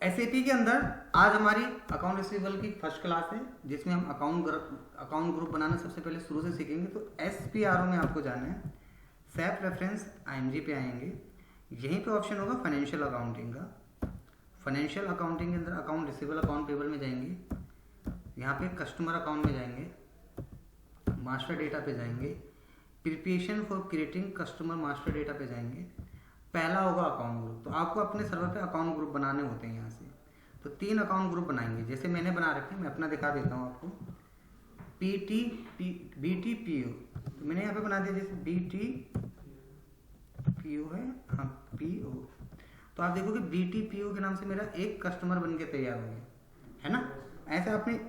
SAP के अंदर आज हमारी अकाउंट रिसीवेबल की फर्स्ट क्लास है, जिसमें हम अकाउंट ग्रुप बनाना सबसे पहले शुरू से सीखेंगे। तो एसपीआरओ में आपको जाना है, सेल्फ रेफरेंस आईएमजी पे आएंगे, यहीं पे ऑप्शन होगा फाइनेंशियल अकाउंटिंग का। फाइनेंशियल अकाउंटिंग के अंदर अकाउंट रिसीवेबल अकाउंट पेबल में जाएंगे, यहाँ पे कस्टमर अकाउंट में जाएंगे, मास्टर डेटा पे जाएंगे, preparation for creating customer master data पे जाएंगे। पहला होगा अकाउंट ग्रुप। तो आपको अपने सर्वर पे अकाउंट ग्रुप बनाने होते हैं यहाँ से। तो 3 अकाउंट ग्रुप बनाएंगे, जैसे मैंने बना रखे हैं, मैं अपना दिखा देता हूँ आपको। BTPO, तो मैंने यहाँ पे बना दिया, जैसे BTPO है, हाँ PO। तो आप देखोगे BTPO के नाम से मेरा एक कस्टमर बन के तैयार हो गया, है ना। ऐसे आपने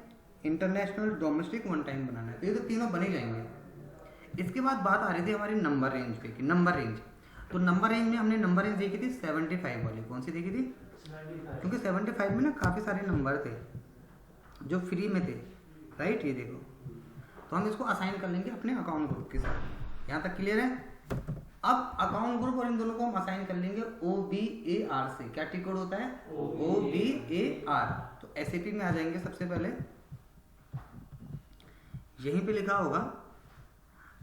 इंटरनेशनल डोमेस्टिक वन टाइम बनाना है, तो ये तो तीनों बन ही जाएंगे। इसके बाद बात आ रही थी हमारी नंबर रेंज पे, कि नंबर रेंज। तो नंबर रेंज में हमने नंबर रेंज देखी थी 75 वाली। कौन सी देखी थी? क्योंकि 75 में ना काफ़ी सारे नंबर थे जो फ्री में थे, राइट। ये देखो, तो हम इसको असाइन कर लेंगे अपने अकाउंट ग्रुप के साथ। यहाँ तक क्लियर है? अब अकाउंट ग्रुप और इन दोनों को हम असाइन कर लेंगे OBAR से। क्या टी कोड होता है? OBAR। तो एसएपी में आ जाएंगे सबसे पहले, यहीं पे लिखा होगा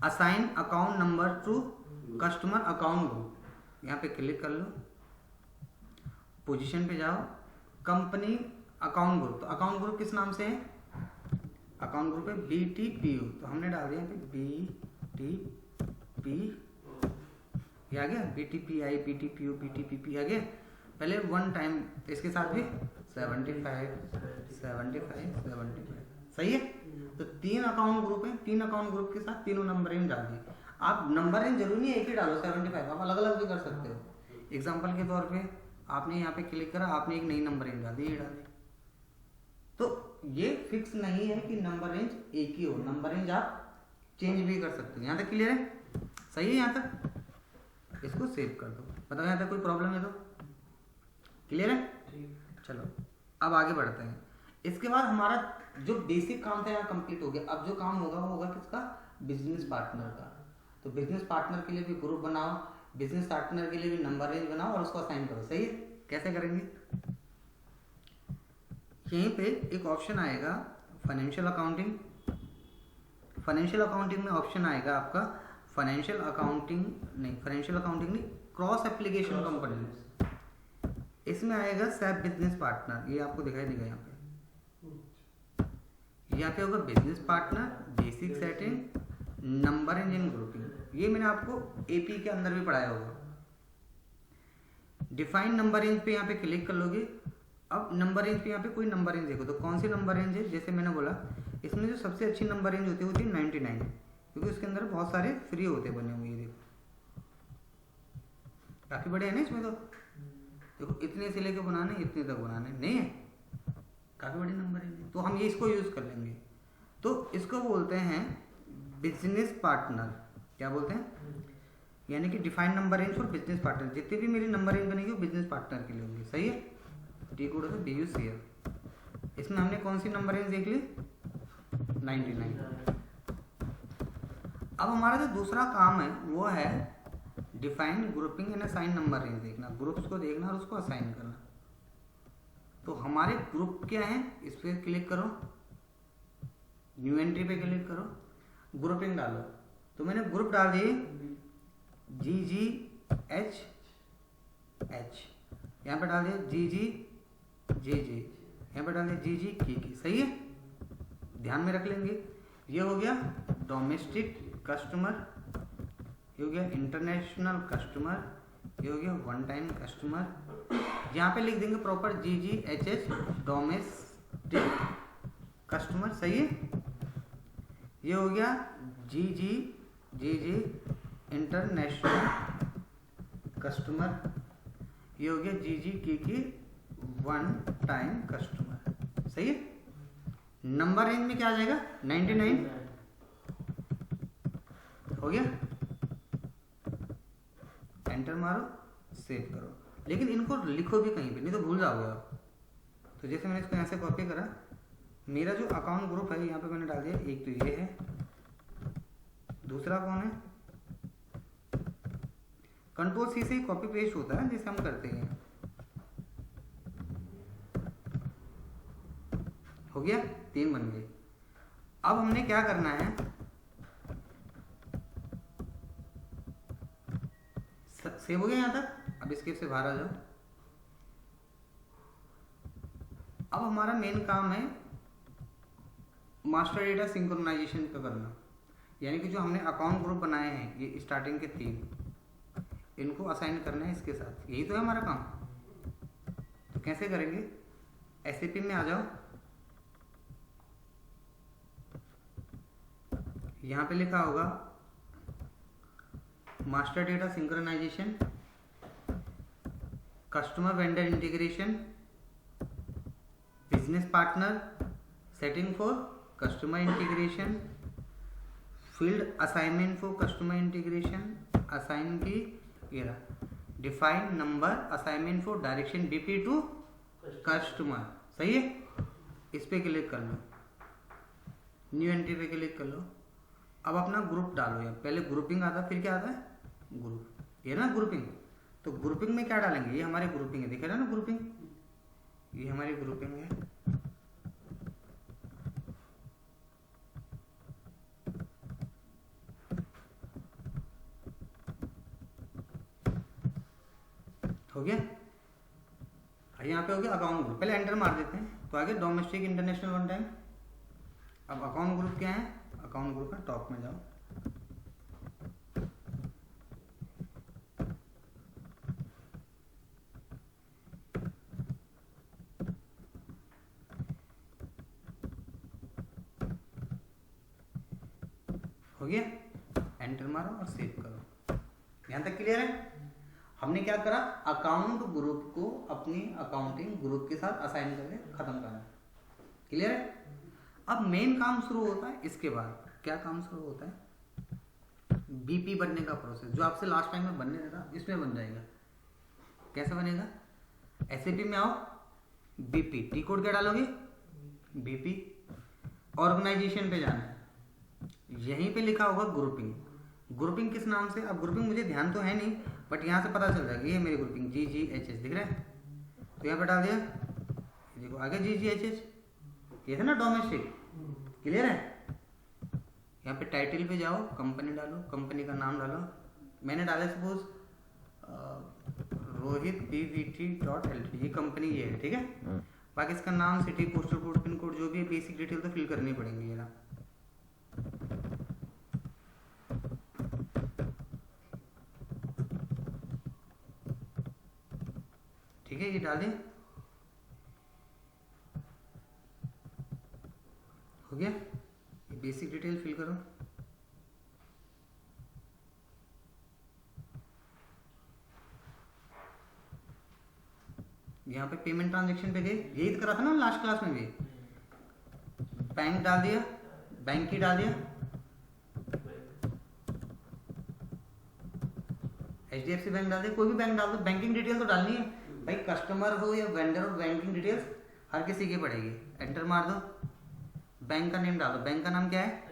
assign account number two customer account group. यहाँ पे क्लिक कर लो, पोजीशन पे जाओ, कंपनी अकाउंट ग्रुप। तो अकाउंट ग्रुप किस नाम से है? अकाउंट ग्रुप है BTPO। तो हमने डाल दिया यहाँ पे BTP, ये आ गया BTPI, BTPO, BTPP आ गया। पहले वन टाइम, इसके साथ भी 75 सही है। तो 3 अकाउंट ग्रुप है, 3 अकाउंट ग्रुप के साथ तीनों नंबर रेंज डाल दिए। आप नंबर रेंज जरूरी नहीं एक ही डालो 75, आप अलग अलग भी कर सकते हो। एग्जाम्पल के तौर पे आपने यहाँ पे क्लिक करा, आपने एक नई नंबर रेंज डाल दी, ये डाल दी। तो ये फिक्स नहीं है कि नंबर रेंज एक ही हो, नंबर रेंज आप चेंज भी कर सकते हो। यहाँ तक क्लियर है? सही है यहाँ तक? इसको सेव कर दो। बताओ यहाँ तक कोई प्रॉब्लम है तो? क्लियर है? चलो अब आगे बढ़ते हैं। इसके बाद हमारा जो बेसिक काम था यहाँ कंप्लीट हो गया। अब जो काम होगा वो होगा किसका? बिजनेस पार्टनर का। तो बिजनेस पार्टनर के लिए भी ग्रुप बनाओ, बिजनेस पार्टनर के लिए भी नंबर रेंज बनाओ और उसको असाइन करो। सही है? कैसे करेंगे? यहीं पे एक ऑप्शन आएगा फाइनेंशियल अकाउंटिंग। फाइनेंशियल अकाउंटिंग में ऑप्शन आएगा आपका फाइनेंशियल अकाउंटिंग नहीं, क्रॉस एप्लीकेशन कंपनी। इसमें आएगा सैप बिजनेस पार्टनर, ये आपको दिखाई देगा यहाँ पे। यहाँ पे होगा business partner, basic setting, number range and grouping. ये मैंने आपको AP के अंदर भी पढ़ाया होगा। डिफाइन नंबर रेंज पे यहाँ पे क्लिक कर लोगे। अब नंबर रेंज पे यहाँ पे कोई नंबर रेंज देखो, तो कौन सी नंबर रेंज है? जैसे मैंने बोला, इसमें जो सबसे अच्छी नंबर रेंज होती है वो थी 99, क्योंकि उसके अंदर बहुत सारे फ्री होते बने हुए। देखो काफ़ी बड़े हैं ना इसमें। तो देखो इतने से लेके बनाने, इतने तक बनाने नहीं है, काफ़ी बड़ी नंबर रेंज है। तो हम ये इसको यूज़ कर लेंगे। तो इसको बोलते हैं बिजनेस पार्टनर। क्या बोलते हैं? यानी कि defined number range for business partner. जितनी भी मेरी नंबर रेंज बनेगी वो बिजनेस पार्टनर के लिए होंगी। सही है? टी कोड है BUCL। इसमें हमने कौन सी नंबर रेंज देख ली? 99। अब हमारा जो दूसरा काम है वो है define grouping and assign number range देखना, ग्रुप्स को देखना और उसको असाइन करना। तो हमारे ग्रुप क्या है? इस पर क्लिक करो, न्यू एंट्री पे क्लिक करो, ग्रुपिंग डालो। तो मैंने ग्रुप डाल दिए GGHH, यहाँ पे डाल दिया GGJJ, यहाँ पे डाल दिया GGKK। सही है? ध्यान में रख लेंगे। ये हो गया डोमेस्टिक कस्टमर, ये हो गया इंटरनेशनल कस्टमर, ये हो गया वन टाइम कस्टमर। यहाँ पे लिख देंगे प्रॉपर GGHH डोमेस्टिक कस्टमर। सही है? ये हो गया GGJJ इंटरनेशनल कस्टमर, ये हो गया GGKK वन टाइम कस्टमर। सही है? नंबर रेंज में क्या आ जाएगा? 99 हो गया। एंटर मारो, सेव करो। लेकिन इनको लिखो भी कहीं पे, नहीं तो भूल जाओगे आप। तो जैसे मैंने इसको यहाँ से कॉपी करा, मेरा जो अकाउंट ग्रुप है यहाँ पे मैंने डाल दिया। एक तो ये है, दूसरा कौन है? कंट्रोल C से कॉपी पेस्ट होता है जैसे हम करते हैं। हो गया, 3 बन गए। अब हमने क्या करना है, सेव हो गया यहाँ तक। अब इसके से बाहर आ जाओ। अब हमारा मेन काम है मास्टर डेटा सिंक्रोनाइजेशन का करना, यानी कि जो हमने अकाउंट ग्रुप बनाए हैं ये स्टार्टिंग के 3, इनको असाइन करना है इसके साथ। यही तो है हमारा काम। तो कैसे करेंगे, एसएपी में आ जाओ, यहाँ पे लिखा होगा master data synchronization, customer vendor integration, business partner, setting for customer integration, field assignment for customer integration, assign की ये रहा, define number assignment for direction BP to customer. सही है, इस पे क्लिक कर लो, न्यू एंट्री पे क्लिक कर लो। अब अपना ग्रुप डालो। यार पहले ग्रुपिंग आता, फिर क्या आता है ग्रुप, ये ना ग्रुपिंग। तो ग्रुपिंग में क्या डालेंगे, ये हमारी ग्रुपिंग है, दिख रहा है ना ग्रुपिंग, ये हमारी ग्रुपिंग है। हो गया, यहाँ पे हो गया अकाउंट ग्रुप। पहले एंटर मार देते हैं तो आगे डोमेस्टिक इंटरनेशनल वन टाइम। अब अकाउंट ग्रुप क्या है, अकाउंट ग्रुप है, टॉप में जाओ, हो गया, एंटर मारो और सेव करो। यहां तक क्लियर है। हमने क्या करा, अकाउंट ग्रुप को अपनी अकाउंटिंग ग्रुप के साथ असाइन करके खत्म करना। क्लियर है। अब मेन काम शुरू होता है इसके बाद। क्या काम शुरू होता है, बीपी बनने का प्रोसेस, जो आपसे लास्ट टाइम में बनने था इसमें बन जाएगा। कैसे बनेगा, एसएपी में आओ, बीपी, टी कोड क्या डालोगे, बीपी, ऑर्गेनाइजेशन पे जाना है, यहीं पे लिखा होगा ग्रुपिंग। ग्रुपिंग किस नाम से, अब ग्रुपिंग मुझे ध्यान तो है नहीं, बट यहाँ से पता चल जाएगा, ये मेरी ग्रुपिंग GGHH दिख रहा है, तो यहाँ पे डाल दिया, देखो आगे GGHH, ये था ना डोमेस्टिक। क्लियर है। यहाँ पे टाइटल पे जाओ, कंपनी डालो, कंपनी का नाम डालो, मैंने डाला सपोज रोहित PVT.LTD, ये कंपनी ये है, ठीक है। बाकी इसका नाम, city, postal code, pin code, जो भी है बेसिक डिटेल तो फिल करनी पड़ेंगी। ये ना ठीक है, ये डाल दें, हो गया। ये बेसिक डिटेल फिल करो, यहाँ पे पेमेंट ट्रांजैक्शन पे गए, यही तो करा था ना लास्ट क्लास में भी। बैंक डाल दिया, बैंक की डाल दिया, HDFC बैंक डाल दिया, कोई भी बैंक डाल दो, बैंकिंग डिटेल तो डालनी है भाई, कस्टमर हो या वेंडर हो, बैंकिंग डिटेल्स हर किसी की पड़ेगी। एंटर मार दो, बैंक का नेम डालो, बैंक का नाम क्या है,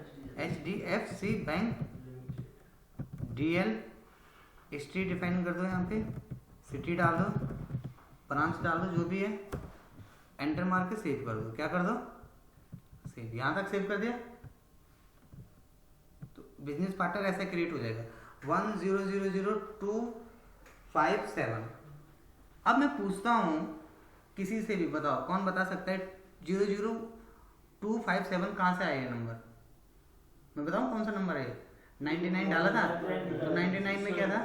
HDFC bank DL, street define कर दो, यहाँ पे सिटी डाल दो, ब्रांच डाल दो, जो भी है, एंटर मार के सेव कर दो। क्या कर दो, सेव। यहाँ तक सेव कर दिया तो बिजनेस पार्टनर ऐसे क्रिएट हो जाएगा, 1000257। अब मैं पूछता हूँ किसी से भी, बताओ कौन बता सकता है 00257 कहाँ से आया ये नंबर। मैं बताऊँ कौन सा नंबर है, 99 डाला था, तो 99 में क्या था,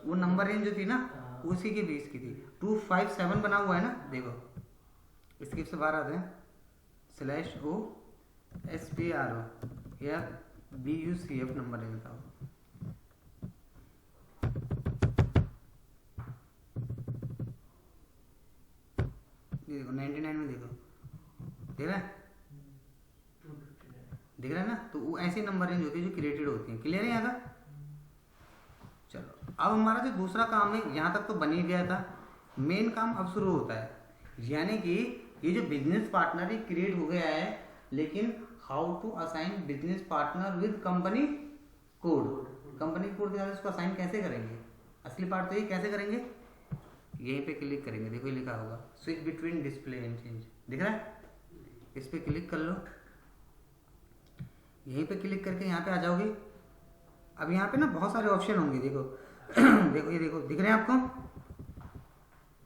वो नंबर रेंज जो थी ना उसी के बीच की थी। 257 बना हुआ है ना, देखो स्किप से बाहर आते हैं, /OSPRO या BUCF नंबर रेंज था। देखो 99 में देखो, देख रहा है, दिख रहा है ना। तो वो ऐसी नंबर रेंज होती है जो क्रिएटेड होती है। क्लियर है यहाँ तक। चलो अब हमारा जो दूसरा काम है, यहाँ तक तो बन ही गया था, मेन काम अब शुरू होता है, यानी कि ये जो बिजनेस पार्टनर क्रिएट हो गया है, लेकिन how to assign business partner with company code. Company code के साथ इसको असाइन कैसे करेंगे, असली पार्ट तो ये कैसे करेंगे, यहीं पे क्लिक करेंगे, देखो ये लिखा होगा switch between display and change, दिख रहा है। इस पर क्लिक कर लो, यहीं पे क्लिक करके यहाँ पे आ जाओगे। अब यहाँ पे ना बहुत सारे ऑप्शन होंगे, देखो देखो ये देखो दिख रहे हैं आपको,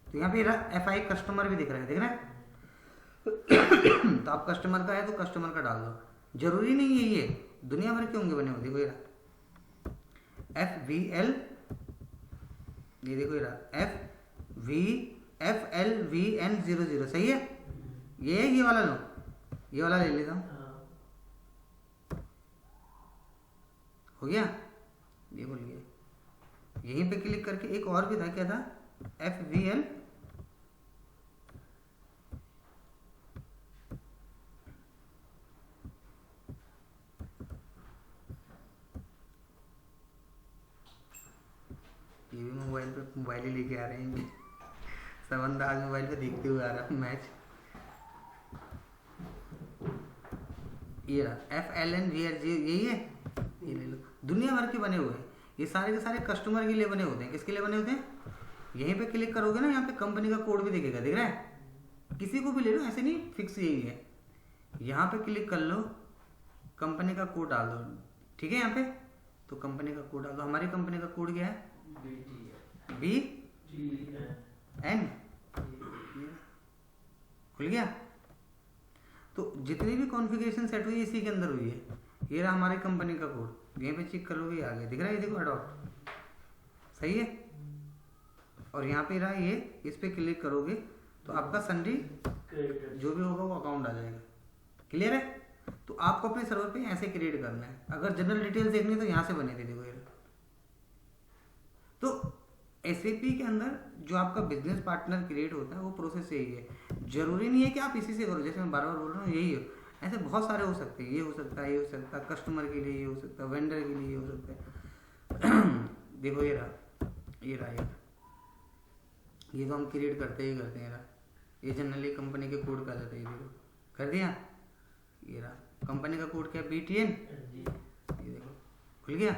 तो यहाँ पे FI कस्टमर भी दिख रहा है, दिख रहा है तो आप कस्टमर का है तो कस्टमर का डाल दो, जरूरी नहीं है ये दुनिया भर के होंगे बने हुए। देखो ये FVL, ये देखो FLVN00, सही है, ये वाला लो, ये वाला ले लेता हूँ, हो गया, ये बोल गया। यहीं पे क्लिक करके एक और भी था, क्या था, FVL ये भी मोबाइल पे, मोबाइल ही लेके आ रहे हैं सब अंदाज मोबाइल पे देखते हुए आ रहा है मैच। ये रहा FLNVRG, यही है, ये ले लो, दुनिया भर के बने हुए हैं ये सारे के सारे, कस्टमर के लिए बने होते हैं। किसके लिए बने होते हैं, यहीं पे क्लिक करोगे ना, यहाँ पे कंपनी का कोड भी दिखेगा, दिख रहा है, किसी को भी ले लो, ऐसे नहीं फिक्स यही है। यहाँ पे क्लिक कर लो, कंपनी का कोड डाल दो, ठीक है, यहाँ पे तो कंपनी का कोड डाल दो। हमारी कंपनी का कोड क्या है, BGN, खुल गया। तो जितनी भी कॉन्फ़िगरेशन सेट हुई इसी के अंदर हुई है। ये रहा हमारी कंपनी का कोड, यहीं पे चेक कर लोगे, आ गया, दिख रहा है, देखो अडॉप्ट, सही है। और यहाँ पे रहा ये, इस पे क्लिक करोगे तो आपका सन्ड्री जो भी होगा वो अकाउंट आ जाएगा, क्लियर है। तो आपको अपने सर्वर पे ऐसे क्रिएट करना है। अगर जनरल डिटेल्स देखनी है तो यहाँ से बने थे, देखो ये। तो SAP के अंदर जो आपका बिजनेस पार्टनर क्रिएट होता है वो प्रोसेस यही है। जरूरी नहीं है कि आप इसी से करो, जैसे मैं बार बार बोल रहा हूँ यही हो, ऐसे बहुत सारे हो सकते हैं, ये हो सकता है, ये हो सकता है, कस्टमर के लिए ये हो सकता है, वेंडर के लिए ये हो सकता है देखो ये रहा, ये तो हम क्रिएट करते ही करते हैं। ये जनरली कंपनी के कोड का जाता है, ये देखो कर दिया। ये रहा कंपनी का कोड क्या है, BTN, ये देखो खुल गया।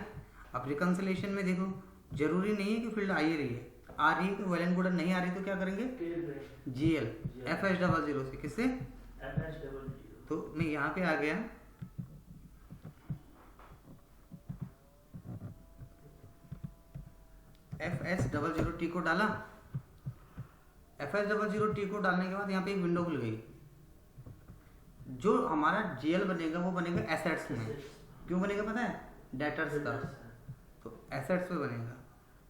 अब रिकंसिलेशन में देखो जरूरी नहीं है कि फील्ड आ ही रही है, आ रही है तो वेल एंड गुड, नहीं आ रही तो क्या करेंगे, GL FH00 से, किससे, तो मैं यहाँ पे आ गया, FS00T को डाला। FS00T को डालने के बाद यहाँ पे एक विंडो खुल गई। जो हमारा GL बनेगा वो बनेगा एसेट्स में। क्यों बनेगा पता है, डेटर्स का, तो एसेट्स पे बनेगा।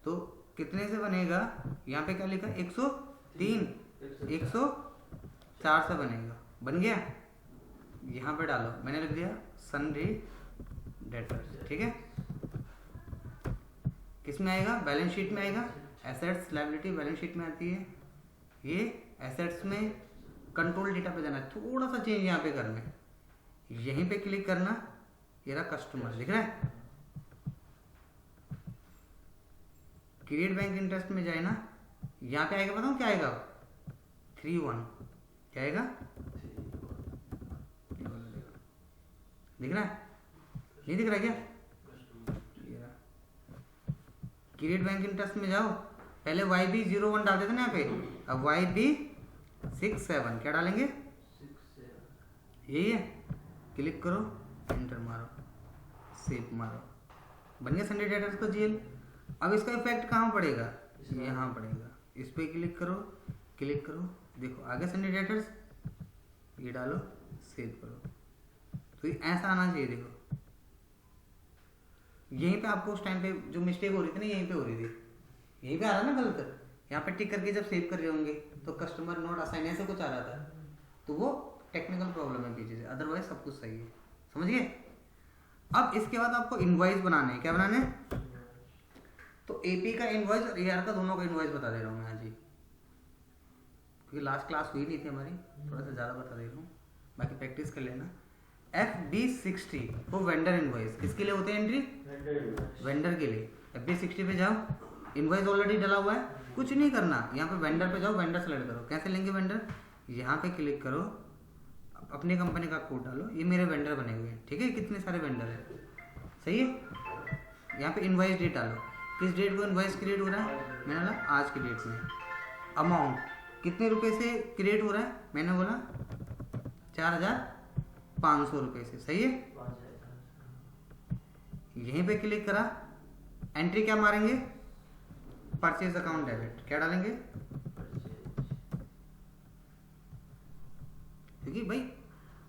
तो कितने से बनेगा, यहाँ पे क्या लिखा, 103 104 से बनेगा, बन गया। यहाँ पे डालो, मैंने लिख दिया सन्ड्री डेटर्स, ठीक है। किस में आएगा, बैलेंस शीट में आएगा। एसेट्स लायबिलिटी बैलेंस शीट में आती है, ये एसेट्स में कंट्रोल डेटा पे जाना है, थोड़ा सा चेंज यहाँ पे करना है, यहीं पे क्लिक करना। ये रहा कस्टमर, दिख रहा है, क्रिएट बैंक इंटरेस्ट में जाए ना, यहाँ पे आएगा, बताऊँ क्या आएगा, 31, क्या आएगा, दिख रहा है, नहीं दिख रहा है क्या, क्रिएट बैंक इंटरेस्ट में जाओ, पहले YB01 डालते थे ना यहाँ पे, अब YB67 क्या डालेंगे, यही है, क्लिक करो, एंटर मारो, सेव मारो, बन गया सन्ड्री डेटर्स का GL। अब इसका इफेक्ट कहाँ पड़ेगा, यहाँ पड़ेगा, इस पे क्लिक करो, देखो आगे सन्ड्री डेटर्स, ये डालो, सेव करो, तो ये ऐसा आना चाहिए। देखो यहीं पे आपको उस टाइम पे जो मिस्टेक हो रही थी ना, यहीं पे हो रही थी, यहीं पे आ रहा ना गलत, यहाँ पे टिक करके जब सेव कर रहे होंगे तो कस्टमर नोट असाइन ऐसे कुछ आ रहा था, तो वो टेक्निकल प्रॉब्लम है पीछे से, अदरवाइज सब कुछ सही है, समझ गए। अब इसके बाद आपको इनवॉइस बनाने हैं, क्या बनाने हैं, तो AP का इनवॉइस और AR का दोनों का इनवॉइस बता दे रहा हूँ मैं आज ही, क्योंकि लास्ट क्लास हुई नहीं थी हमारी, थोड़ा सा ज़्यादा बता दे रहा हूँ, बाकी प्रैक्टिस कर लेना। FB60 वो वेंडर इनवॉइस, किसके लिए होते हैं एंट्री, वेंडर के लिए। FB60 पे जाओ, इनवॉइस ऑलरेडी डला हुआ है, कुछ नहीं करना, यहाँ पे वेंडर पे जाओ, वेंडर सेलेक्ट करो, कैसे लेंगे वेंडर, यहाँ पे क्लिक करो, अपनी कंपनी का कोड डालो, ये मेरे वेंडर बने हुए हैं, ठीक है, कितने सारे वेंडर है, सही है। यहाँ पे इनवॉइस डेट डालो, किस डेट को इनवॉइस क्रिएट हो रहा है, मैंने बोला आज की डेट में। अमाउंट कितने रुपए से क्रिएट हो रहा है, मैंने बोला 4,500 रुपये से, सही है। यहीं पे क्लिक करा, एंट्री क्या मारेंगे, परचेज अकाउंट डेबिट, क्या डालेंगे, क्योंकि भाई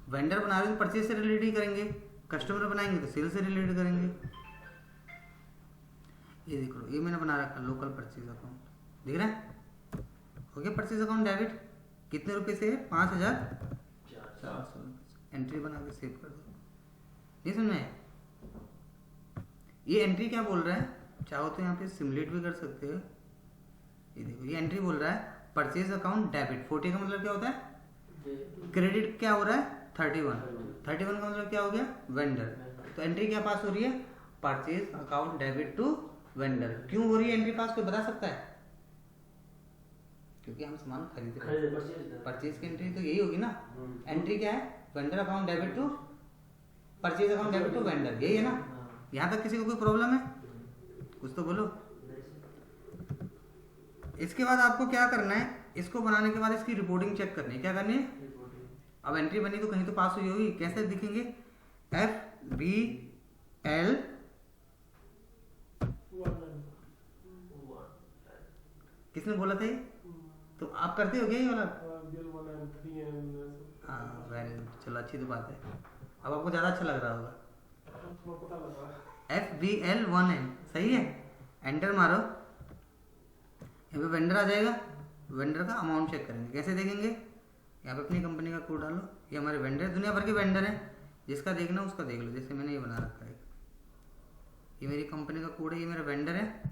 वेंडर बना रहे तो परचेज से रिलेट ही करेंगे, कस्टमर बनाएंगे तो सेल से रिलेट करेंगे। ये देख लो, ये मैंने बना रखा लोकल परचेज अकाउंट, दिख रहा है, हो गया परचेज अकाउंट डेबिट। कितने रुपए से है, 5,400। एंट्री बना के सेव कर दो। नहीं समझ में, ये एंट्री क्या बोल रहा है, चाहो तो यहाँ पे सिमुलेट भी कर सकते हो। ये देखो, ये एंट्री बोल रहा है परचेज अकाउंट डेबिट। 40 का मतलब क्या होता है, क्रेडिट क्या हो रहा है, 31 का मतलब क्या हो गया, वेंडर। तो एंट्री क्या पास हो रही है, purchase account debit to vendor. क्यों हो रही है एंट्री पास, कोई बता सकता है, क्योंकि हम सामान खरीद रहे हैं, परचेज की एंट्री तो यही होगी ना। एंट्री क्या है, vendor account debit to purchase account debit to vendor, यही है ना। यहाँ तक किसी को कोई प्रॉब्लम है, कुछ तो बोलो। इसके बाद आपको क्या करना है, इसको बनाने के बाद इसकी रिपोर्टिंग चेक करनी है। क्या करनी है, अब एंट्री बनी तो कहीं तो पास हुई होगी, कैसे दिखेंगे, FBL किसने बोला था ये, तो आप करते हो क्या ये वाला, हाँ वेरी गुड, चलो अच्छी तो बात है। अब आपको ज़्यादा अच्छा लग रहा होगा, FBL1N, सही है। एंटर मारो, यहाँ पे वेंडर आ जाएगा, वेंडर का अमाउंट चेक करेंगे। कैसे देखेंगे, यहाँ पे अपनी कंपनी का कोड डालो, ये हमारे वेंडर है, दुनिया भर के वेंडर हैं, जिसका देखना उसका देख लो। जैसे मैंने ये बना रखा है, ये मेरी कंपनी का कोड है, ये मेरा वेंडर है,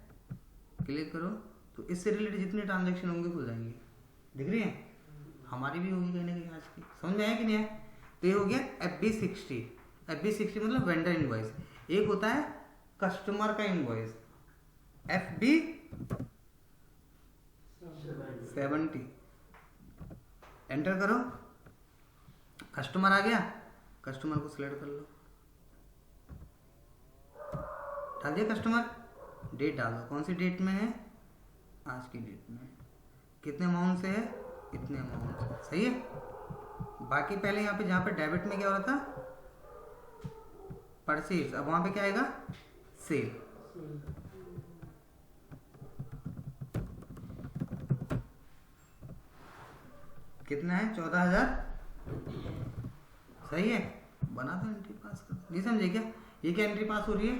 क्लिक करो तो इससे रिलेटेड जितने ट्रांजेक्शन होंगे खुल जाएंगे, दिख रही है, हमारी भी होगी कहीं ना कहीं आज की। समझ में आया कि नहीं आया, तो ये हो गया FB60। FB60 मतलब वेंडर इनवॉइस। एक होता है कस्टमर का इनवॉइस, FB70। एंटर करो, कस्टमर आ गया, कस्टमर को सिलेक्ट कर लो, डाल दिया कस्टमर, डेट डाल दो, कौन सी डेट में है, आज की डेट में। कितने अमाउंट से है, इतने अमाउंट से, सही है। बाकी पहले यहाँ पे जहाँ पे डेबिट में क्या हो रहा था, परचेज, अब वहाँ पे क्या आएगा, सेल। कितना है, 14,000, सही है, बना दो, एंट्री पास कर दो। नहीं समझे क्या, ये क्या एंट्री पास हो रही है,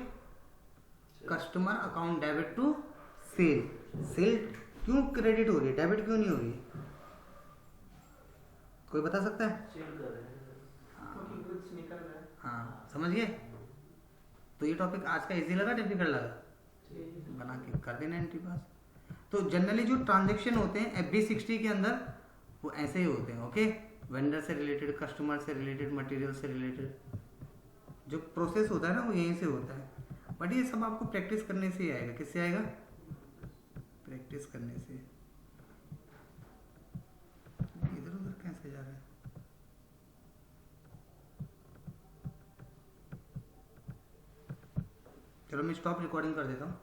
customer account debit to sale. Sale क्यों क्रेडिट हो रही है, डेबिट क्यों नहीं हो रही है, कोई बता सकता है, हाँ समझ गए। तो ये टॉपिक आज का इजी लगा, डिफिकल्ट लगा, बना के कर देना एंट्री पास। तो जनरली जो ट्रांजेक्शन होते हैं FB60 के अंदर वो ऐसे ही होते हैं, ओके। वेंडर से रिलेटेड, कस्टमर से रिलेटेड, मटेरियल से रिलेटेड जो प्रोसेस होता है ना वो यहीं से होता है। बट ये सब आपको प्रैक्टिस करने से ही आएगा। किससे आएगा, प्रैक्टिस करने से। इधर उधर कैसे जा रहा है, चलो मैं स्टॉप रिकॉर्डिंग कर देता हूँ।